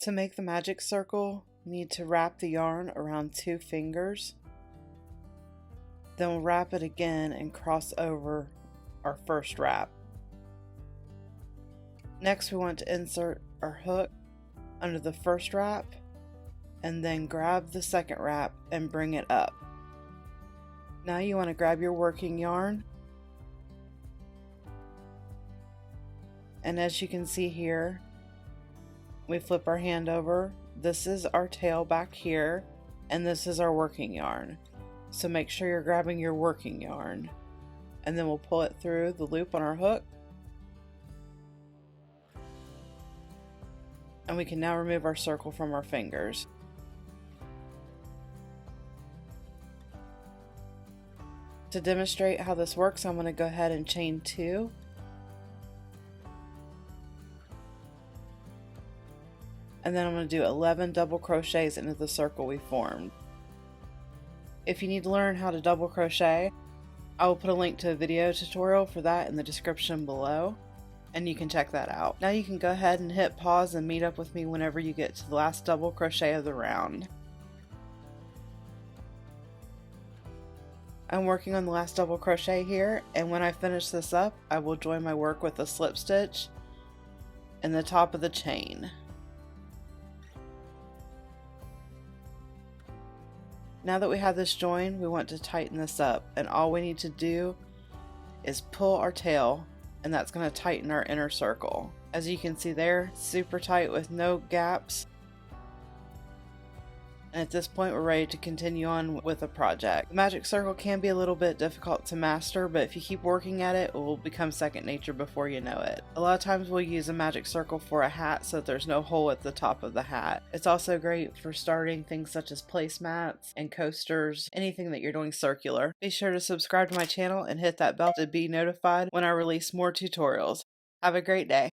To make the magic circle, you need to wrap the yarn around 2 fingers. Then we'll wrap it again and cross over our first wrap. Next, we want to insert our hook under the first wrap and then grab the second wrap and bring it up. Now you want to grab your working yarn, and as you can see here, we flip our hand over. This is our tail back here, and this is our working yarn. So make sure you're grabbing your working yarn, and then we'll pull it through the loop on our hook. And we can now remove our circle from our fingers. To demonstrate how this works, I'm going to go ahead and chain 2. And then I'm going to do 11 double crochets into the circle we formed. If you need to learn how to double crochet, I will put a link to a video tutorial for that in the description below, and you can check that out. Now you can go ahead and hit pause and meet up with me whenever you get to the last double crochet of the round. I'm working on the last double crochet here, and when I finish this up, I will join my work with a slip stitch in the top of the chain. Now that we have this joined, we want to tighten this up, and all we need to do is pull our tail, and that's going to tighten our inner circle. As you can see there, super tight with no gaps. And at this point, we're ready to continue on with the project. The magic circle can be a little bit difficult to master, but if you keep working at it, it will become second nature before you know it. A lot of times we'll use a magic circle for a hat so that there's no hole at the top of the hat. It's also great for starting things such as placemats and coasters, anything that you're doing circular. Be sure to subscribe to my channel and hit that bell to be notified when I release more tutorials. Have a great day.